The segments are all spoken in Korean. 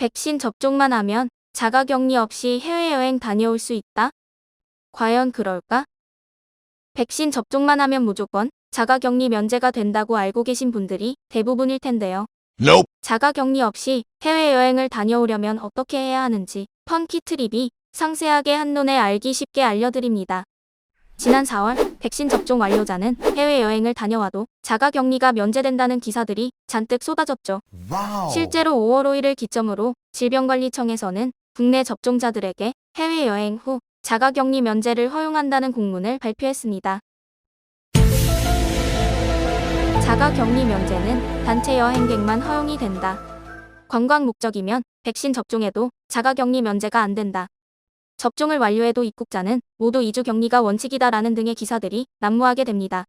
백신 접종만 하면 자가격리 없이 해외여행 다녀올 수 있다? 과연 그럴까? 백신 접종만 하면 무조건 자가격리 면제가 된다고 알고 계신 분들이 대부분일 텐데요. Nope. 자가격리 없이 해외여행을 다녀오려면 어떻게 해야 하는지 펑키트립이 상세하게 한눈에 알기 쉽게 알려드립니다. 지난 4월 백신 접종 완료자는 해외여행을 다녀와도 자가격리가 면제된다는 기사들이 잔뜩 쏟아졌죠. Wow. 실제로 5월 5일을 기점으로 질병관리청에서는 국내 접종자들에게 해외여행 후 자가격리 면제를 허용한다는 공문을 발표했습니다. 자가격리 면제는 단체 여행객만 허용이 된다. 관광 목적이면 백신 접종에도 자가격리 면제가 안 된다. 접종을 완료해도 입국자는 모두 2주 격리가 원칙이다라는 등의 기사들이 난무하게 됩니다.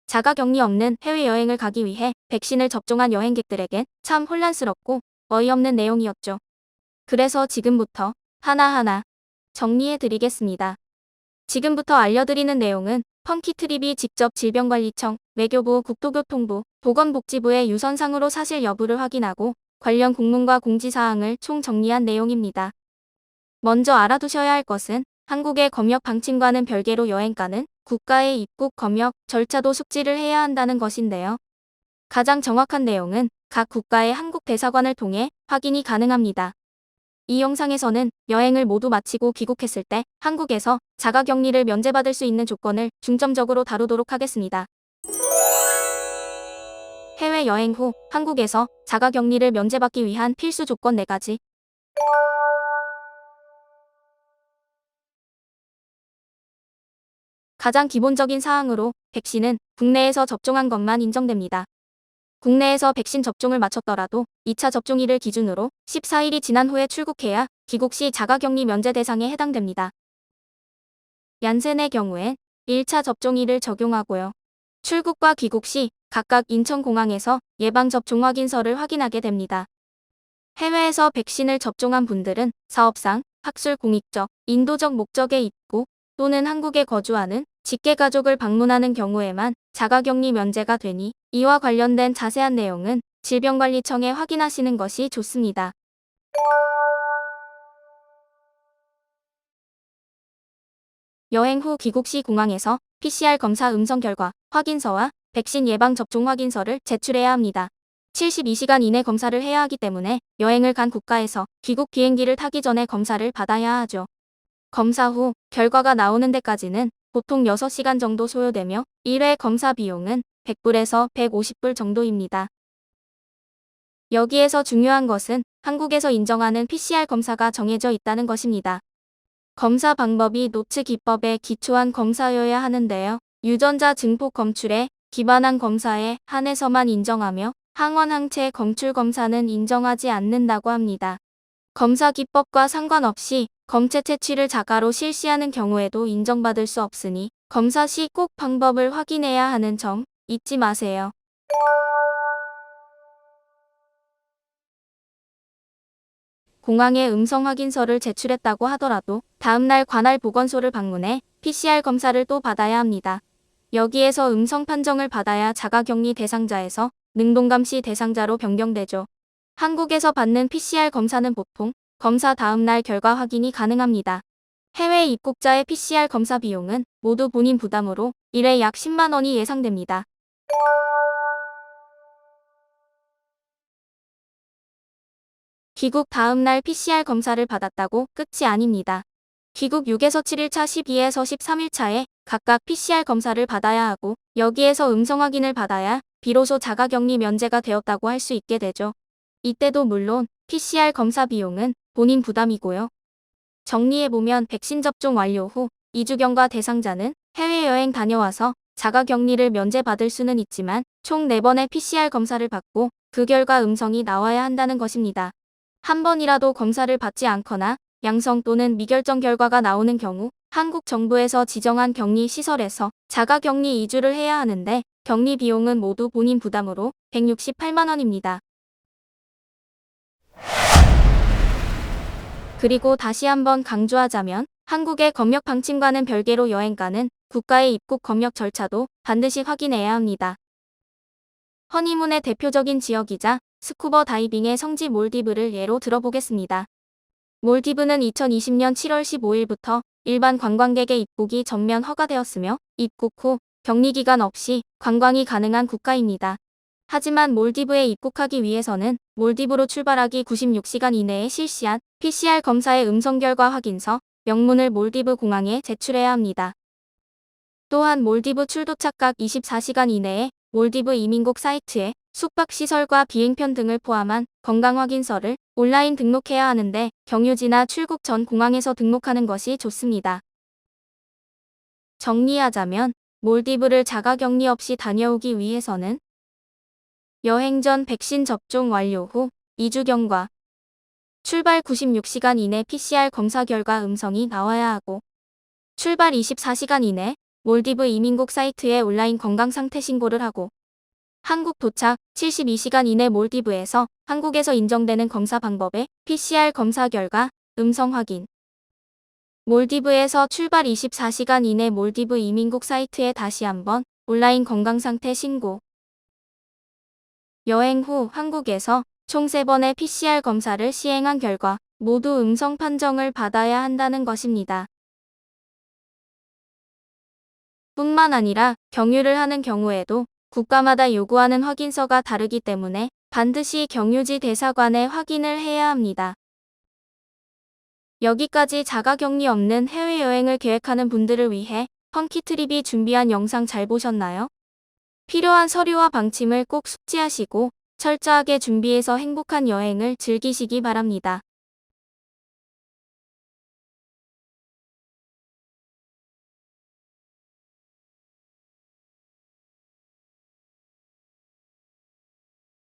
자가격리 없는 해외여행을 가기 위해 백신을 접종한 여행객들에겐 참 혼란스럽고 어이없는 내용이었죠. 그래서 지금부터 하나하나 정리해드리겠습니다. 지금부터 알려드리는 내용은 펑키트립이 직접 질병관리청, 외교부, 국토교통부, 보건복지부의 유선상으로 사실 여부를 확인하고 관련 공문과 공지사항을 총정리한 내용입니다. 먼저 알아두셔야 할 것은 한국의 검역 방침과는 별개로 여행가는 국가의 입국 검역 절차도 숙지를 해야 한다는 것인데요. 가장 정확한 내용은 각 국가의 한국 대사관을 통해 확인이 가능합니다. 이 영상에서는 여행을 모두 마치고 귀국했을 때 한국에서 자가격리를 면제받을 수 있는 조건을 중점적으로 다루도록 하겠습니다. 해외여행 후 한국에서 자가격리를 면제받기 위한 필수 조건 4가지. 가장 기본적인 사항으로 백신은 국내에서 접종한 것만 인정됩니다. 국내에서 백신 접종을 마쳤더라도 2차 접종일을 기준으로 14일이 지난 후에 출국해야 귀국 시 자가격리 면제 대상에 해당됩니다. 얀센의 경우엔 1차 접종일을 적용하고요. 출국과 귀국 시 각각 인천공항에서 예방접종 확인서를 확인하게 됩니다. 해외에서 백신을 접종한 분들은 사업상, 학술 공익적, 인도적 목적의 입국 또는 한국에 거주하는 직계가족을 방문하는 경우에만 자가격리 면제가 되니 이와 관련된 자세한 내용은 질병관리청에 확인하시는 것이 좋습니다. 여행 후 귀국 시 공항에서 PCR 검사 음성 결과 확인서와 백신 예방접종 확인서를 제출해야 합니다. 72시간 이내 검사를 해야 하기 때문에 여행을 간 국가에서 귀국 비행기를 타기 전에 검사를 받아야 하죠. 검사 후 결과가 나오는 데까지는 보통 6시간 정도 소요되며 1회 검사 비용은 100불에서 150불 정도입니다. 여기에서 중요한 것은 한국에서 인정하는 PCR 검사가 정해져 있다는 것입니다. 검사 방법이 노츠 기법에 기초한 검사여야 하는데요. 유전자 증폭 검출에 기반한 검사에 한해서만 인정하며 항원 항체 검출 검사는 인정하지 않는다고 합니다. 검사 기법과 상관없이 검체 채취를 자가로 실시하는 경우에도 인정받을 수 없으니 검사 시 꼭 방법을 확인해야 하는 점 잊지 마세요. 공항에 음성 확인서를 제출했다고 하더라도 다음날 관할 보건소를 방문해 PCR 검사를 또 받아야 합니다. 여기에서 음성 판정을 받아야 자가격리 대상자에서 능동감시 대상자로 변경되죠. 한국에서 받는 PCR 검사는 보통 검사 다음날 결과 확인이 가능합니다. 해외 입국자의 PCR 검사 비용은 모두 본인 부담으로 1회 약 10만 원이 예상됩니다. 귀국 다음날 PCR 검사를 받았다고 끝이 아닙니다. 귀국 6에서 7일차, 12에서 13일차에 각각 PCR 검사를 받아야 하고 여기에서 음성 확인을 받아야 비로소 자가격리 면제가 되었다고 할 수 있게 되죠. 이때도 물론 PCR 검사 비용은 본인 부담이고요. 정리해보면 백신 접종 완료 후 2주경과 대상자는 해외여행 다녀와서 자가격리를 면제받을 수는 있지만 총 4번의 PCR 검사를 받고 그 결과 음성이 나와야 한다는 것입니다. 한 번이라도 검사를 받지 않거나 양성 또는 미결정 결과가 나오는 경우 한국 정부에서 지정한 격리 시설에서 자가격리 2주를 해야 하는데 격리 비용은 모두 본인 부담으로 168만 원입니다. 그리고 다시 한번 강조하자면 한국의 검역 방침과는 별개로 여행가는 국가의 입국 검역 절차도 반드시 확인해야 합니다. 허니문의 대표적인 지역이자 스쿠버 다이빙의 성지 몰디브를 예로 들어보겠습니다. 몰디브는 2020년 7월 15일부터 일반 관광객의 입국이 전면 허가되었으며 입국 후 격리기간 없이 관광이 가능한 국가입니다. 하지만 몰디브에 입국하기 위해서는 몰디브로 출발하기 96시간 이내에 실시한 PCR 검사의 음성 결과 확인서, 명문을 몰디브 공항에 제출해야 합니다. 또한 몰디브 출도착각 24시간 이내에 몰디브 이민국 사이트에 숙박시설과 비행편 등을 포함한 건강확인서를 온라인 등록해야 하는데 경유지나 출국 전 공항에서 등록하는 것이 좋습니다. 정리하자면 몰디브를 자가격리 없이 다녀오기 위해서는 여행 전 백신 접종 완료 후 2주 경과, 출발 96시간 이내 PCR 검사 결과 음성이 나와야 하고, 출발 24시간 이내 몰디브 이민국 사이트에 온라인 건강 상태 신고를 하고, 한국 도착 72시간 이내 몰디브에서 한국에서 인정되는 검사 방법의 PCR 검사 결과 음성 확인. 몰디브에서 출발 24시간 이내 몰디브 이민국 사이트에 다시 한번 온라인 건강 상태 신고. 여행 후 한국에서 총 3번의 PCR 검사를 시행한 결과 모두 음성 판정을 받아야 한다는 것입니다. 뿐만 아니라 경유를 하는 경우에도 국가마다 요구하는 확인서가 다르기 때문에 반드시 경유지 대사관에 확인을 해야 합니다. 여기까지 자가격리 없는 해외여행을 계획하는 분들을 위해 펑키트립이 준비한 영상 잘 보셨나요? 필요한 서류와 방침을 꼭 숙지하시고 철저하게 준비해서 행복한 여행을 즐기시기 바랍니다.